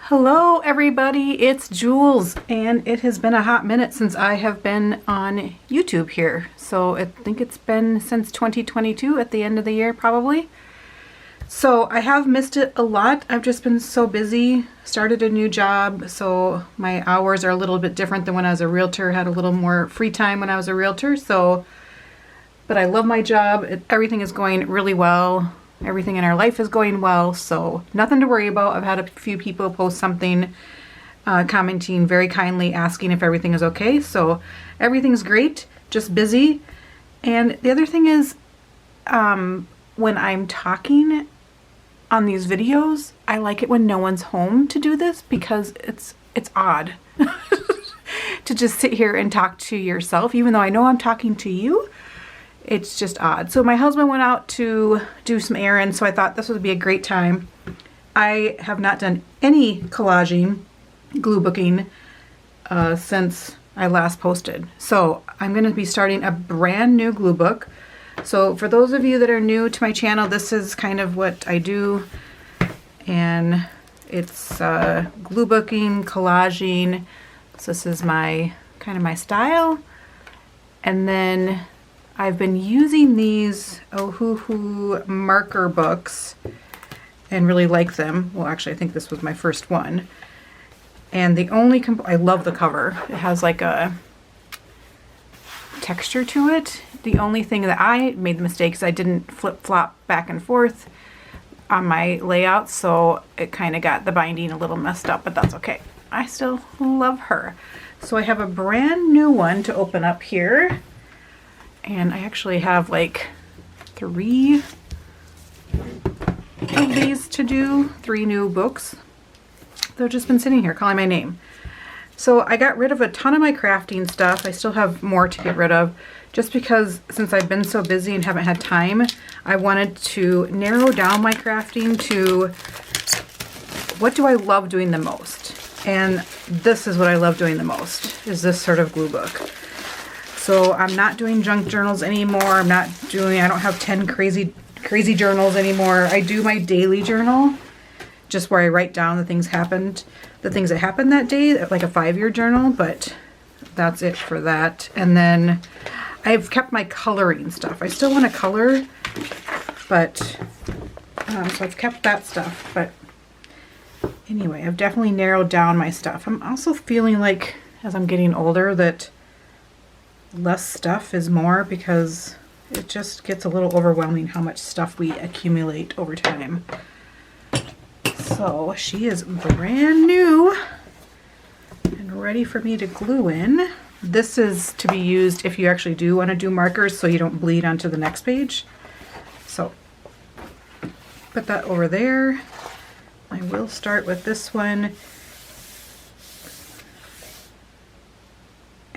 Hello everybody, it's Jules, and it has been a hot minute since I have been on YouTube here. So I think it's been since 2022 at the end of the year probably. So I have missed it a lot. I've just been so busy, started a new job, so my hours are a little bit different than when I was a realtor, had a little more free time when I was a realtor. But I love my job, everything is going really well. Everything in our life is going well, so nothing to worry about. I've had a few people post something commenting very kindly asking if everything is okay, so everything's great, just busy. And the other thing is when I'm talking on these videos, I like it when no one's home to do this because it's odd to just sit here and talk to yourself, even though I know I'm talking to you. It's just odd. So my husband went out to do some errands, so I thought this would be a great time. I have not done any collaging, glue booking, since I last posted. So I'm going to be starting a brand new glue book. So for those of you that are new to my channel, this is kind of what I do. And it's glue booking, collaging. So this is my kind of my style. And then I've been using these Ohuhu marker books and really like them. Well, actually, I think this was my first one. And the only, I love the cover. It has like a texture to it. The only thing that I made the mistake is I didn't flip-flop back and forth on my layout, so it kind of got the binding a little messed up, but that's okay. I still love her. So I have a brand new one to open up here. And I actually have like 3 of these to do, 3 new books. They've just been sitting here calling my name. So I got rid of a ton of my crafting stuff. I still have more to get rid of just because since I've been so busy and haven't had time, I wanted to narrow down my crafting to what do I love doing the most. And this is what I love doing the most, is this sort of glue book. So I'm not doing junk journals anymore. I don't have 10 crazy journals anymore. I do my daily journal, just where I write down the things that happened that day, like a 5-year journal, but that's it for that. And then I've kept my coloring stuff. I still want to color, but, so I've kept that stuff. But anyway, I've definitely narrowed down my stuff. I'm also feeling like, as I'm getting older, that less stuff is more because it just gets a little overwhelming how much stuff we accumulate over time. So she is brand new and ready for me to glue in. This is to be used if you actually do want to do markers so you don't bleed onto the next page. So put that over there. I will start with this one.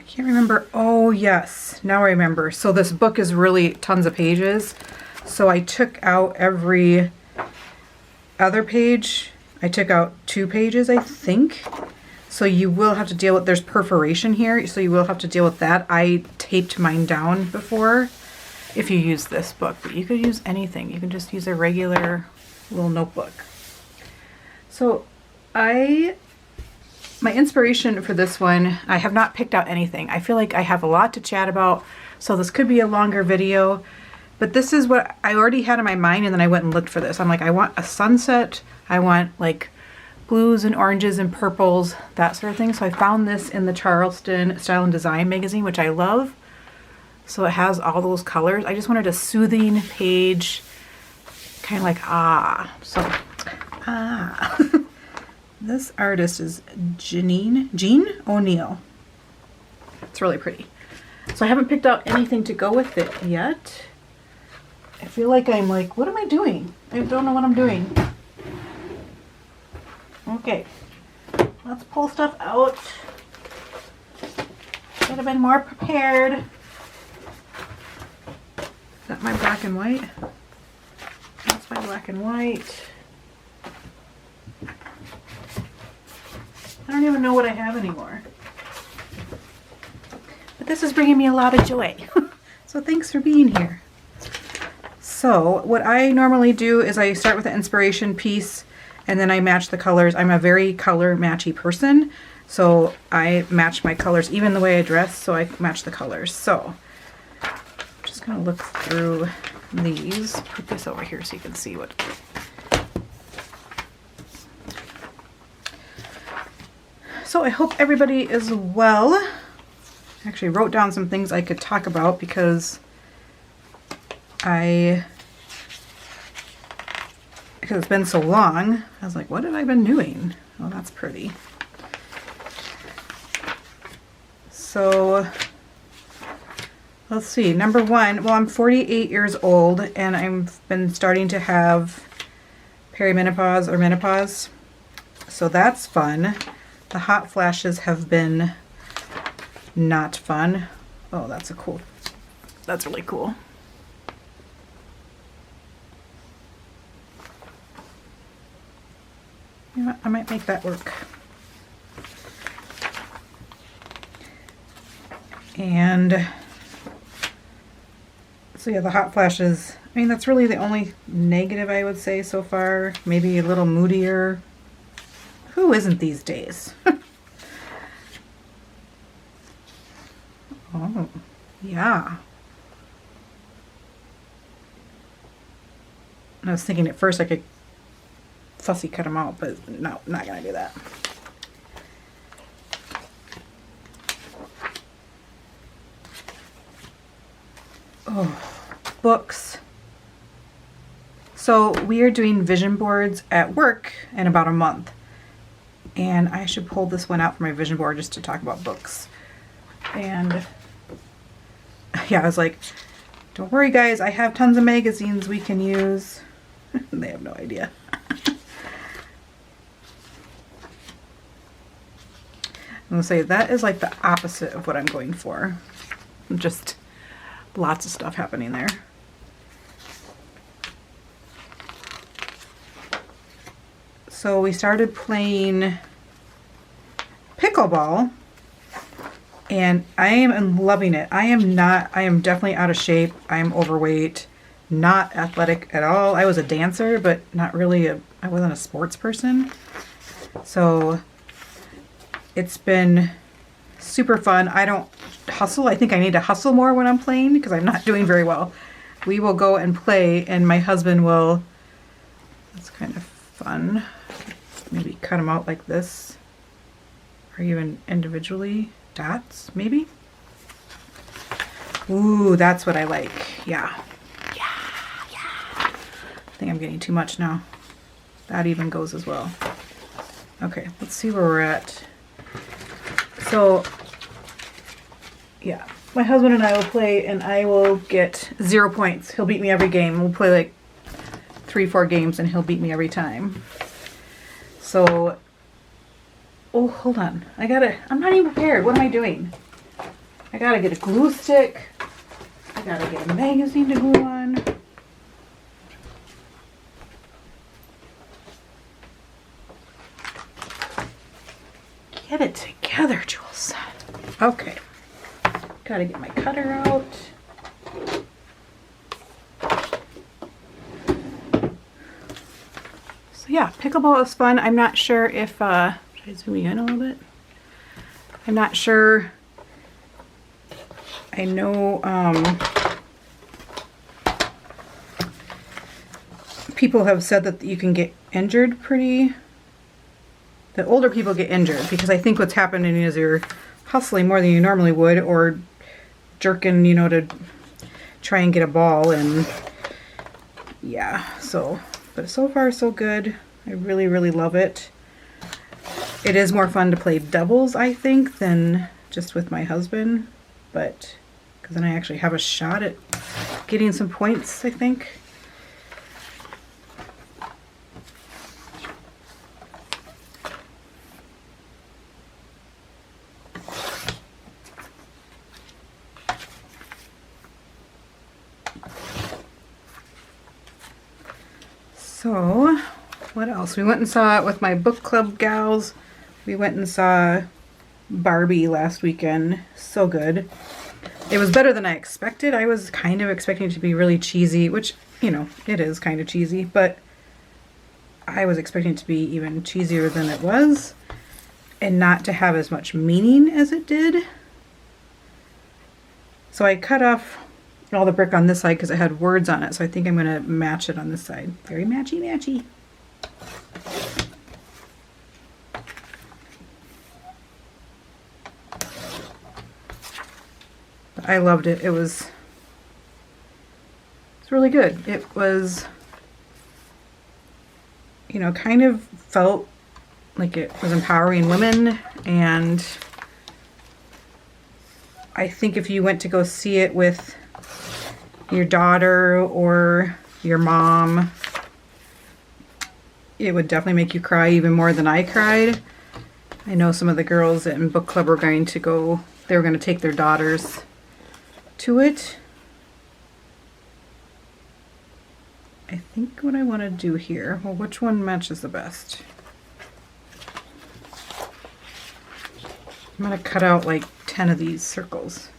Can't remember. Oh yes, now I remember. So this book is really tons of pages. So I took out every other page. I took out 2 pages, I think. So you will have to deal with, there's perforation here, so you will have to deal with that. I taped mine down before if you use this book, but you could use anything. You can just use a regular little notebook. So my inspiration for this one, I have not picked out anything. I feel like I have a lot to chat about, so this could be a longer video, but this is what I already had in my mind, and then I went and looked for this. I'm like, I want a sunset, I want like blues and oranges and purples, that sort of thing. So I found this in the Charleston Style and Design magazine, which I love. So it has all those colors. I just wanted a soothing page, kind of like, This artist is Jean O'Neill. It's really pretty. So I haven't picked out anything to go with it yet. I feel like I'm like, what am I doing? I don't know what I'm doing. Okay, let's pull stuff out. Should have been more prepared. Is that my black and white? That's my black and white. I don't even know what I have anymore. But this is bringing me a lot of joy. So thanks for being here. So what I normally do is I start with an inspiration piece and then I match the colors. I'm a very color matchy person, so I match my colors, even the way I dress, so I match the colors. So I'm just gonna look through these. Put this over here so you can see what. So I hope everybody is well. I actually wrote down some things I could talk about because it's been so long. I was like, what have I been doing? Oh, that's pretty. So let's see. Number one, well, I'm 48 years old and I've been starting to have perimenopause or menopause. So that's fun. The hot flashes have been not fun. Oh, that's really cool. You know what? I might make that work. And so yeah, the hot flashes, I mean, that's really the only negative I would say so far. Maybe a little moodier. Who isn't these days? Oh, yeah. I was thinking at first I could fussy cut them out, but no, not gonna do that. Oh, books. So we are doing vision boards at work in about a month. And I should pull this one out for my vision board just to talk about books. And yeah, I was like, don't worry guys, I have tons of magazines we can use. They have no idea. I'm gonna say that is like the opposite of what I'm going for. Just lots of stuff happening there. So we started playing pickleball and I am loving it. I am definitely out of shape. I am overweight, not athletic at all. I was a dancer, but not really I wasn't a sports person. So it's been super fun. I don't hustle. I think I need to hustle more when I'm playing because I'm not doing very well. We will go and play and my husband will, that's kind of fun. Maybe cut them out like this. Or even individually. Dots, maybe? Ooh, that's what I like. Yeah. Yeah. I think I'm getting too much now. That even goes as well. Okay, let's see where we're at. So, yeah. My husband and I will play and I will get 0 points. He'll beat me every game. We'll play like 3-4 games and he'll beat me every time. So, oh, hold on. I'm not even prepared. What am I doing? I gotta get a glue stick. I gotta get a magazine to glue on. Get it together, Jules. Okay. Gotta get my cutter out. Yeah, pickleball is fun. I'm not sure if, should I zoom in a little bit? I'm not sure. I know people have said that you can get injured the older people get injured because I think what's happening is you're hustling more than you normally would or jerking, you know, to try and get a ball and yeah, so. But so far so good. I really, really love it. It is more fun to play doubles, I think, than just with my husband. But, because then I actually have a shot at getting some points, I think. So, what else? We went and saw it with my book club gals. We went and saw Barbie last weekend. So good. It was better than I expected. I was kind of expecting it to be really cheesy, which, you know, it is kind of cheesy, but I was expecting it to be even cheesier than it was, and not to have as much meaning as it did. So I cut off all the brick on this side because it had words on it, so I think I'm going to match it on this side. Very matchy matchy. But I loved it. It's really good. It was, you know, kind of felt like it was empowering women, and I think if you went to go see it with your daughter or your mom, it would definitely make you cry even more than I cried. I know some of the girls in book club were going to go, they were going to take their daughters to it. I think what I want to do here, well, which one matches the best? I'm going to cut out like 10 of these circles.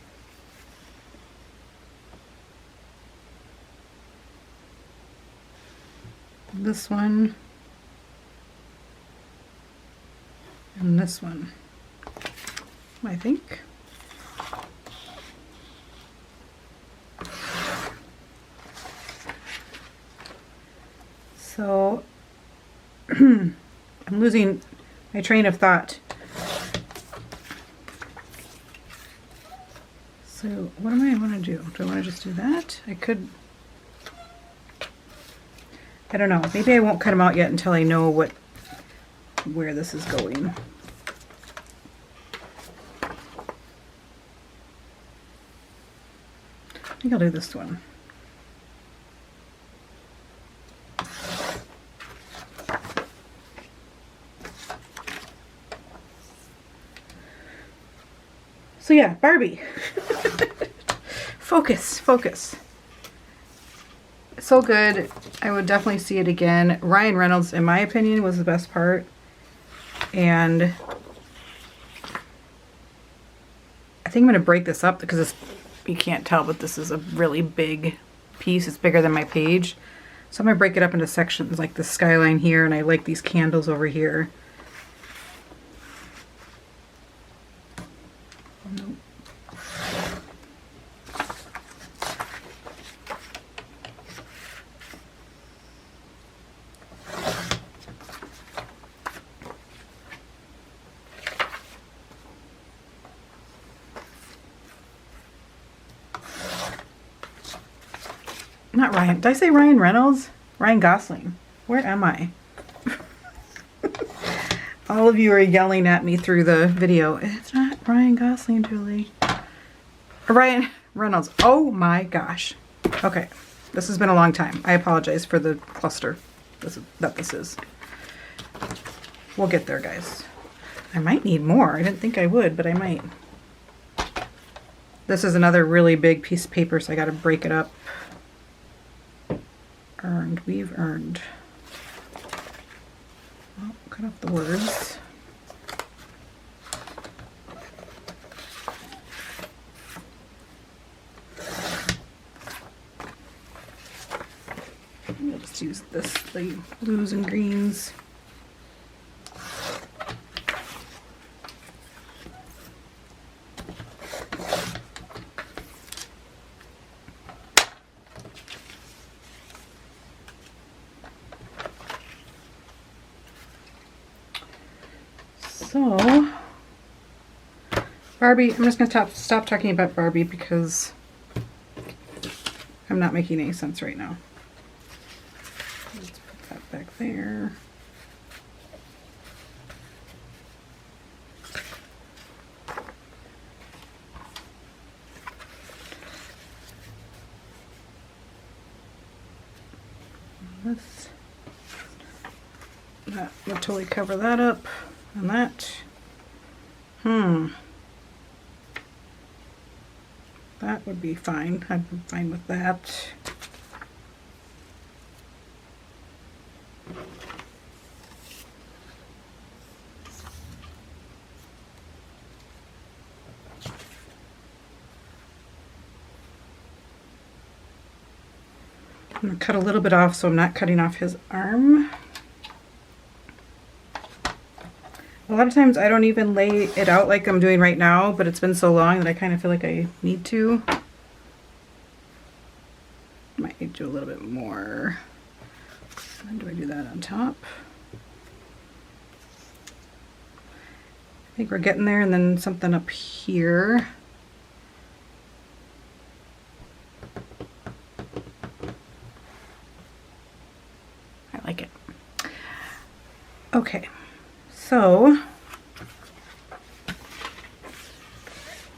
This one. And this one, I think. So I'm losing my train of thought. So what am I going to do? Do I want to just do that? I could, I don't know. Maybe I won't cut them out yet until I know where this is going. I think I'll do this one. So yeah, Barbie. Focus. So good. I would definitely see it again. Ryan Reynolds, in my opinion, was the best part. And I think I'm going to break this up because you can't tell, but this is a really big piece. It's bigger than my page. So I'm going to break it up into sections, like the skyline here, and I like these candles over here. Nope. Not Ryan. Did I say Ryan Reynolds? Ryan Gosling. Where am I? All of you are yelling at me through the video. It's not Ryan Gosling, Julie. Ryan Reynolds. Oh my gosh. Okay. This has been a long time. I apologize for the cluster that this is. We'll get there, guys. I might need more. I didn't think I would, but I might. This is another really big piece of paper, so I got to break it up. Earned. We've earned. Well, cut off the words. We'll just use the blues and greens. So, Barbie, I'm just going to stop talking about Barbie because I'm not making any sense right now. Let's put that back there. That will totally cover that up. And that, that would be fine. I'm fine with that. I'm going to cut a little bit off so I'm not cutting off his arm. A lot of times I don't even lay it out like I'm doing right now, but it's been so long that I kind of feel like I need to. Might need to do a little bit more. When do I do that on top? I think we're getting there, and then something up here. I like it. Okay, so,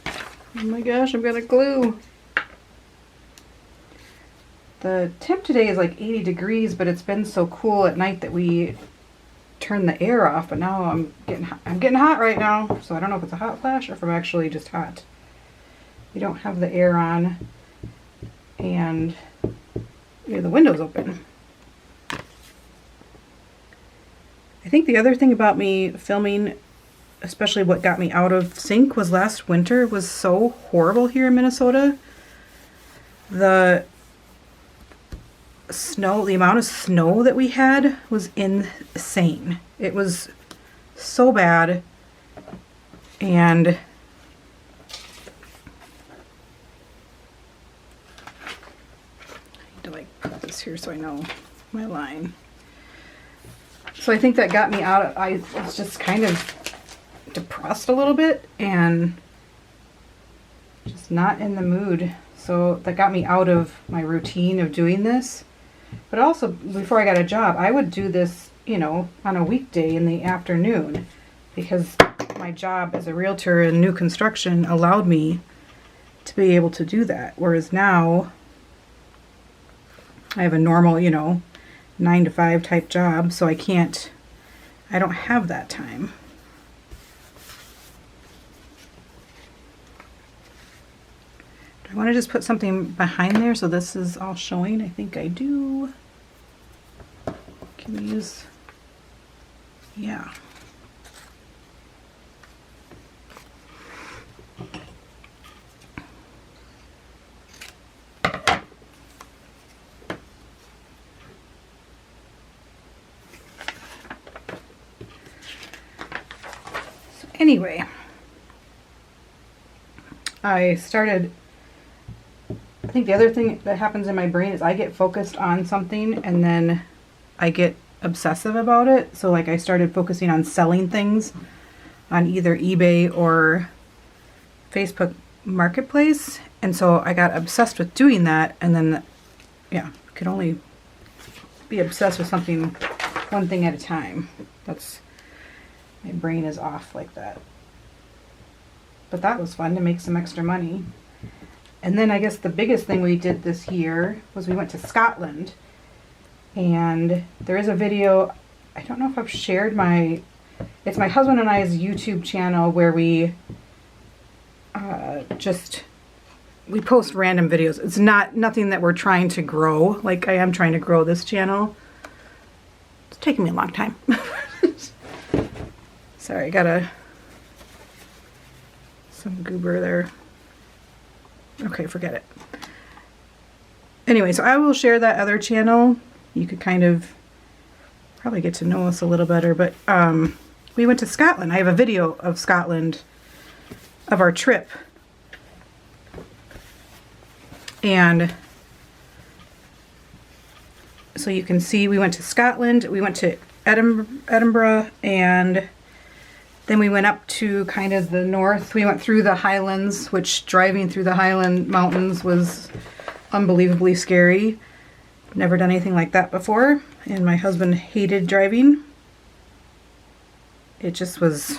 oh my gosh, I've got a glue. The temp today is like 80 degrees, but it's been so cool at night that we turn the air off, but now I'm getting hot right now, so I don't know if it's a hot flash or if I'm actually just hot. We don't have the air on, and we have the windows open. I think the other thing about me filming, especially what got me out of sync, was last winter was so horrible here in Minnesota. The snow, the amount of snow that we had was insane. It was so bad, and I need to like put this here so I know my line. So I think that got me out of, I was just kind of depressed a little bit and just not in the mood. So that got me out of my routine of doing this. But also, before I got a job, I would do this, you know, on a weekday in the afternoon, because my job as a realtor in new construction allowed me to be able to do that. Whereas now, I have a normal, you know, 9 to 5 type job, so I don't have that time. I want to just put something behind there so this is all showing. I think I do. Can we use, yeah. So anyway, I think the other thing that happens in my brain is I get focused on something and then I get obsessive about it. So like I started focusing on selling things on either eBay or Facebook Marketplace. And so I got obsessed with doing that, and then, yeah, could only be obsessed with something, one thing at a time. That's, my brain is off like that. But that was fun to make some extra money. And then I guess the biggest thing we did this year was we went to Scotland. And there is a video, I don't know if I've shared it's my husband and I's YouTube channel where we we post random videos. It's nothing that we're trying to grow. Like I am trying to grow this channel. It's taking me a long time. Sorry, I got some goober there. Okay, forget it. Anyway, so I will share that other channel. You could kind of probably get to know us a little better, but we went to Scotland. I have a video of Scotland, of our trip. And so you can see we went to Scotland, we went to Edinburgh, and then we went up to kind of the north. We went through the Highlands, which driving through the Highland mountains was unbelievably scary. Never done anything like that before, and my husband hated driving. It just was,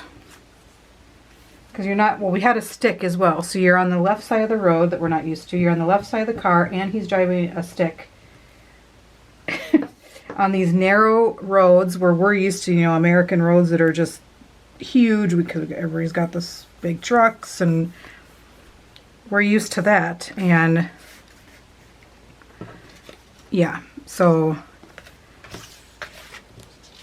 because you're not, well, we had a stick as well, so you're on the left side of the road that we're not used to. You're on the left side of the car, and he's driving a stick on these narrow roads where we're used to, you know, American roads that are just huge because everybody's got this big trucks, and we're used to that. And yeah, so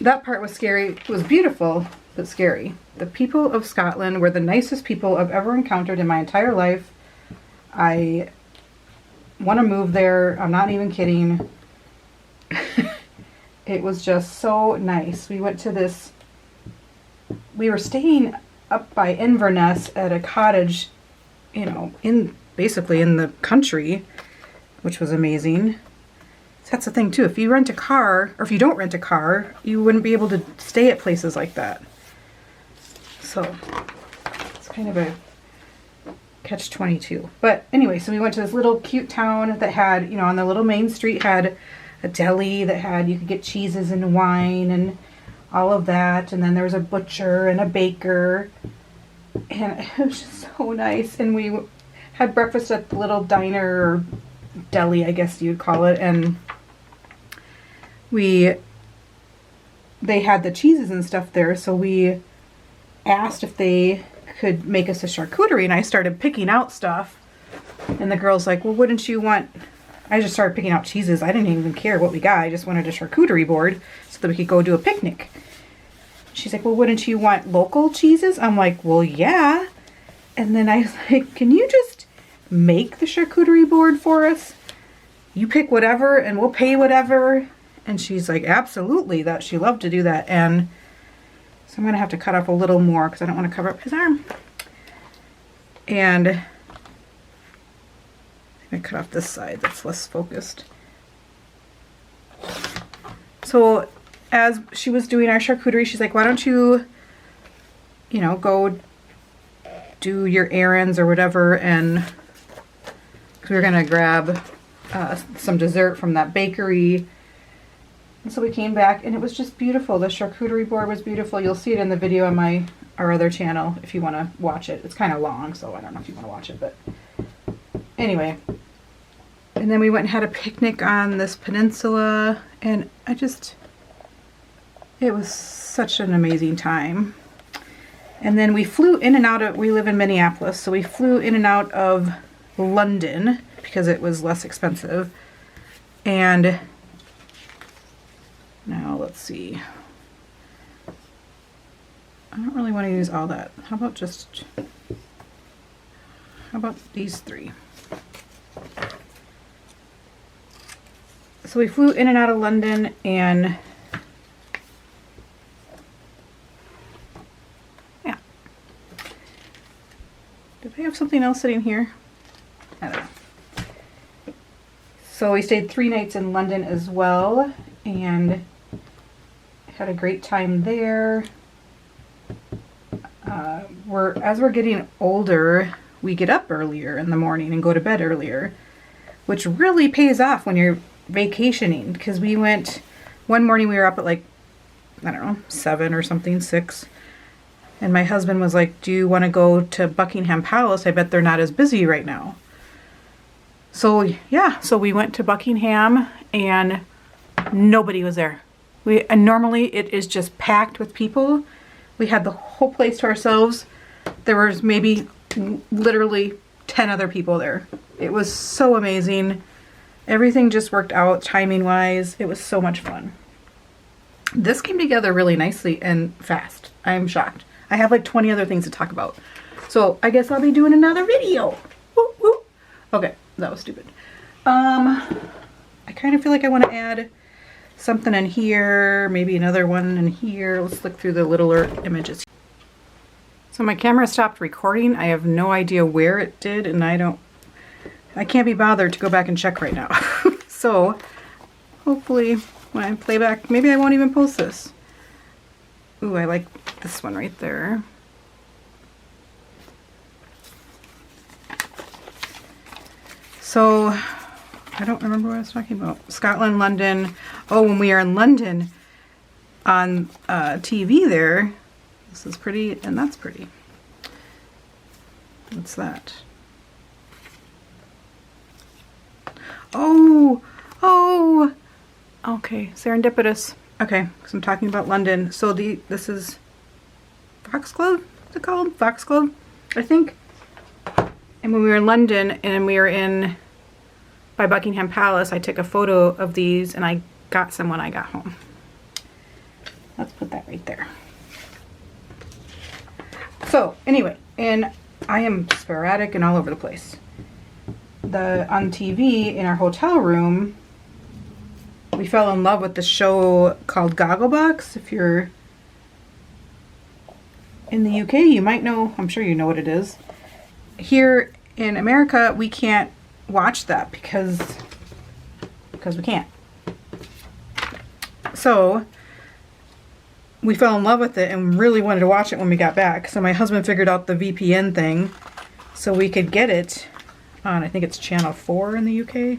that part was scary. It was beautiful, but scary. The people of Scotland were the nicest people I've ever encountered in my entire life. I want to move there. I'm not even kidding. It was just so nice. We went to this we were staying up by Inverness at a cottage, you know, basically in the country, which was amazing. So that's the thing too. If you rent a car, or if you don't rent a car, you wouldn't be able to stay at places like that. So it's kind of a catch-22. But anyway, so we went to this little cute town that had, you know, on the little main street had a deli that had, you could get cheeses and wine and all of that. And then there was a butcher and a baker. And it was just so nice. And we had breakfast at the little diner or deli, I guess you'd call it. And they had the cheeses and stuff there. So we asked if they could make us a charcuterie, and I started picking out stuff, and the girl's like, well, wouldn't you want, I just started picking out cheeses. I didn't even care what we got. I just wanted a charcuterie board so that we could go do a picnic. She's like, well, wouldn't you want local cheeses? I'm like, well, yeah. And then I was like, can you just make the charcuterie board for us? You pick whatever and we'll pay whatever. And she's like, absolutely. That she loved to do that. And so I'm going to have to cut off a little more because I don't want to cover up his arm. And I'm going to cut off this side that's less focused. So as she was doing our charcuterie, she's like, why don't you, you know, go do your errands or whatever. And we were going to grab some dessert from that bakery. And so we came back and it was just beautiful. The charcuterie board was beautiful. You'll see it in the video on our other channel if you want to watch it. It's kind of long, so I don't know if you want to watch it, but anyway. And then we went and had a picnic on this peninsula, and it was such an amazing time. And then we flew in and out of, we live in Minneapolis, so we flew in and out of London because it was less expensive. And now let's see. I don't really want to use all that. How about these three? So we flew in and out of London, and yeah. Did I have something else sitting here? I don't know. So we stayed 3 nights in London as well, and had a great time there. As we're getting older, we get up earlier in the morning and go to bed earlier, which really pays off when you're vacationing, because we went one morning, we were up at like, I don't know, 7 or something, 6, and my husband was like, do you want to go to Buckingham Palace? I bet they're not as busy right now. So yeah, so we went to Buckingham and nobody was there. And normally it is just packed with people. We had the whole place to ourselves. There was maybe literally 10 other people there. It was so amazing. Everything just worked out timing wise. It was so much fun. This came together really nicely and fast. I am shocked. I have like 20 other things to talk about. So I guess I'll be doing another video. Woo, woo. Okay, that was stupid. I kind of feel like I want to add something in here, maybe another one in here. Let's look through the littler images. So my camera stopped recording. I have no idea where it did, and I can't be bothered to go back and check right now. So hopefully when I play back, maybe I won't even post this. Ooh, I like this one right there. So I don't remember what I was talking about. Scotland, London. Oh, when we are in London on TV there, this is pretty and that's pretty. What's that? Oh, okay, serendipitous. Okay, so I'm talking about London. So this is Foxglove, what's it called? Foxglove, I think. And when we were in London and we were by Buckingham Palace, I took a photo of these and I got some when I got home. Let's put that right there. So anyway, and I am sporadic and all over the place. On TV in our hotel room, we fell in love with the show called Gogglebox. If you're in the UK, you might know, I'm sure you know what it is. Here in America, we can't watch that because we can't. So we fell in love with it and really wanted to watch it when we got back. So my husband figured out the VPN thing so we could get it on, I think it's channel 4 in the UK.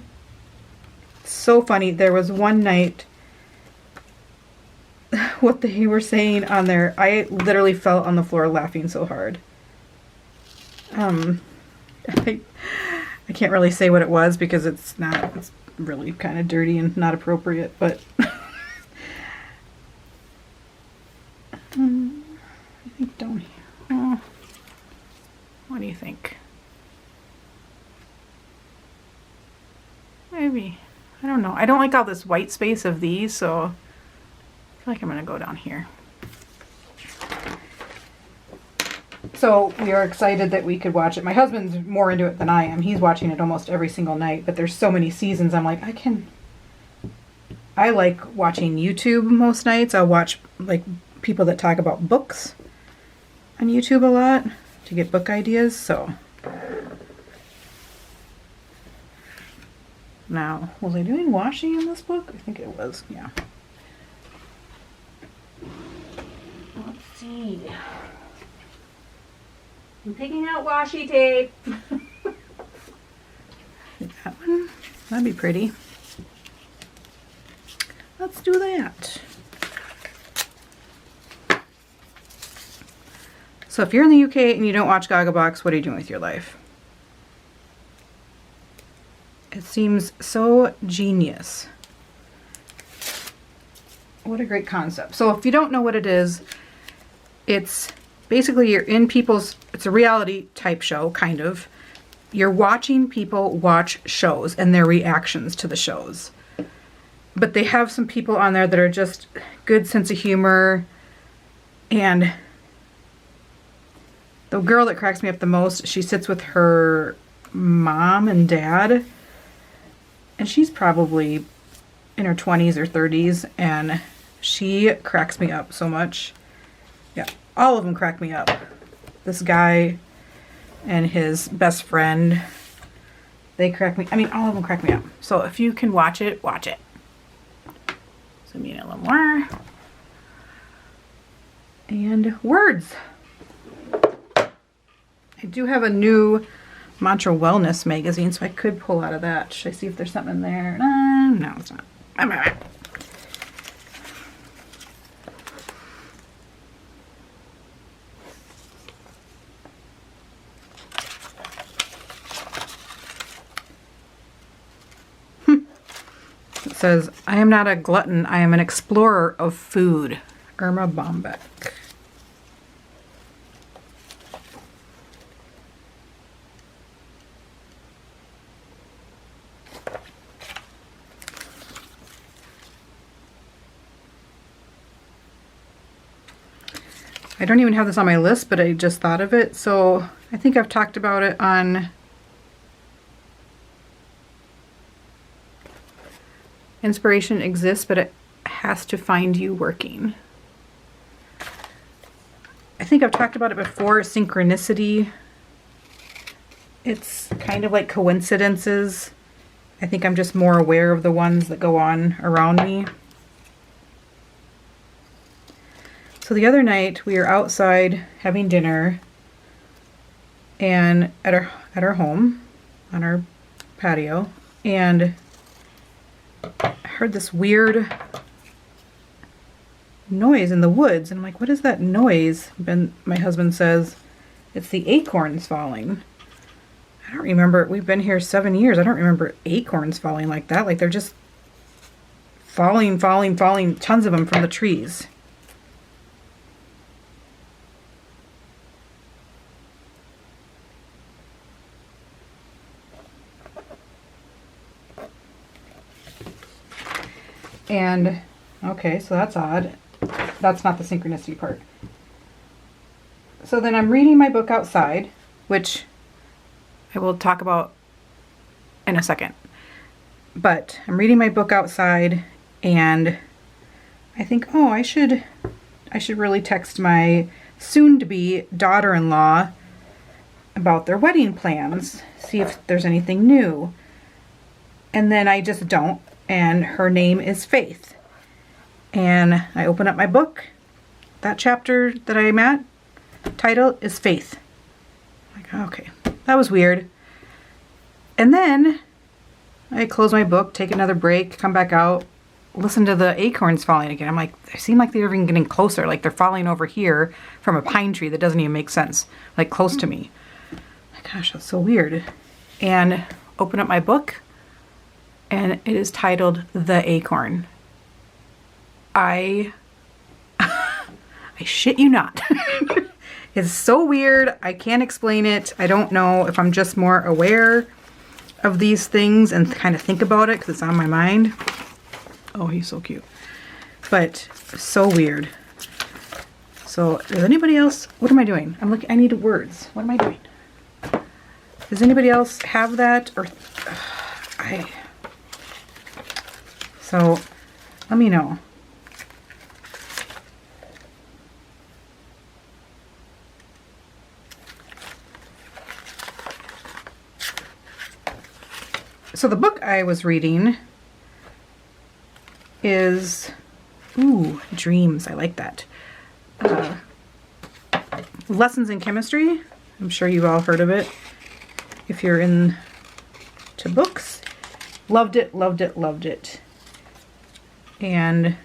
So funny. There was one night, what they were saying on there, I literally fell on the floor laughing so hard. I can't really say what it was because it's really kind of dirty and not appropriate, but I think down here. Oh, what do you think? Maybe. I don't know. I don't like all this white space of these, so I feel like I'm going to go down here. So we are excited that we could watch it. My husband's more into it than I am. He's watching it almost every single night, but there's so many seasons. I'm like, I like watching YouTube most nights. I'll watch like people that talk about books on YouTube a lot to get book ideas. So now, was I doing washing in this book? I think it was, yeah. Let's see. I'm picking out washi tape. That one, that'd be pretty. Let's do that. So if you're in the UK and you don't watch Gogglebox, what are you doing with your life? It seems so genius. What a great concept. So if you don't know what it is, it's basically you're in people's, it's a reality type show, kind of. You're watching people watch shows and their reactions to the shows. But they have some people on there that are just good sense of humor. And the girl that cracks me up the most, she sits with her mom and dad. And she's probably in her 20s or 30s. And she cracks me up so much. Yeah, all of them crack me up. This guy and his best friend, they crack me, I mean, all of them crack me up. So if you can watch it, watch it. Zoom in a little more. And words. I do have a new Mantra Wellness magazine, so I could pull out of that. Should I see if there's something in there? No, it's not. It says, I am not a glutton, I am an explorer of food. Irma Bombeck. I don't even have this on my list, but I just thought of it. So I think I've talked about it on Inspiration Exists, but it has to find you working. I think I've talked about it before, Synchronicity. It's kind of like coincidences. I think I'm just more aware of the ones that go on around me. So the other night we were outside having dinner and at our home on our patio, and I heard this weird noise in the woods, and I'm like, what is that noise? And my husband says, it's the acorns falling. I don't remember, we've been here 7 years, I don't remember acorns falling like that. Like they're just falling, tons of them from the trees. And, okay, so that's odd. That's not the synchronicity part. So then I'm reading my book outside, which I will talk about in a second. But I'm reading my book outside, and I think, oh, I should really text my soon-to-be daughter-in-law about their wedding plans, see if there's anything new. And then I just don't, and her name is Faith. And I open up my book, that chapter that I'm at, title is Faith. I'm like, okay, that was weird. And then I close my book, take another break, come back out, listen to the acorns falling again. I'm like, they seem like they're even getting closer, like they're falling over here from a pine tree that doesn't even make sense, like close to me. My gosh, that's so weird. And open up my book, and it is titled The Acorn. I shit you not. It's so weird. I can't explain it. I don't know if I'm just more aware of these things and kind of think about it because it's on my mind. Oh, he's so cute. But so weird. So does anybody else, what am I doing? I need words. What am I doing? Does anybody else have that? Or so let me know. So the book I was reading is, Dreams. I like that. Lessons in Chemistry. I'm sure you've all heard of it. If you're into books. Loved it, loved it, loved it. And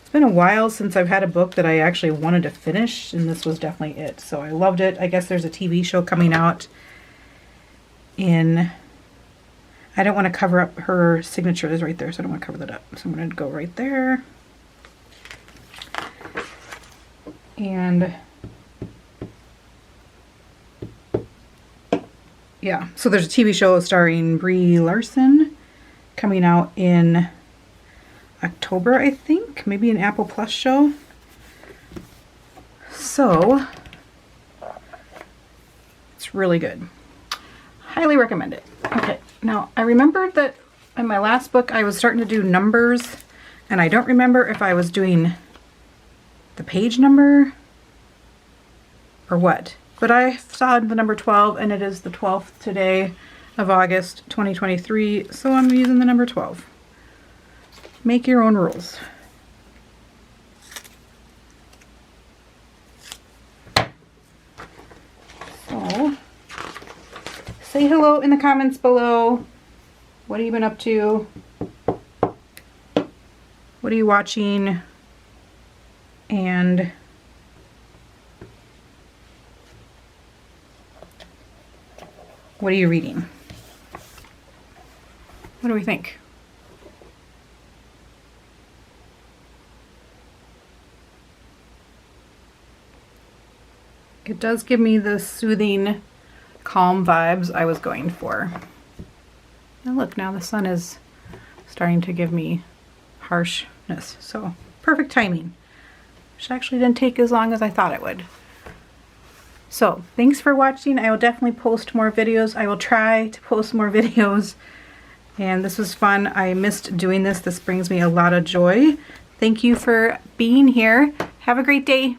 it's been a while since I've had a book that I actually wanted to finish, and this was definitely it. So I loved it. I guess there's a TV show coming out in... I don't want to cover up her signature is right there, so I don't want to cover that up. So I'm going to go right there. And yeah, so there's a TV show starring Brie Larson coming out in October, I think. Maybe an Apple Plus show. So it's really good. Highly recommend it. Okay. Now, I remembered that in my last book I was starting to do numbers, and I don't remember if I was doing the page number or what. But I saw the number 12, and it is the 12th today of August 2023, so I'm using the number 12. Make your own rules. So... say hello in the comments below. What have you been up to? What are you watching? And what are you reading? What do we think? It does give me the soothing, calm vibes I was going for. And look, now the sun is starting to give me harshness, so perfect timing. Which actually didn't take as long as I thought it would. So thanks for watching. I will definitely post more videos. I will try to post more videos, and this was fun. I missed doing this. This brings me a lot of joy. Thank you for being here. Have a great day.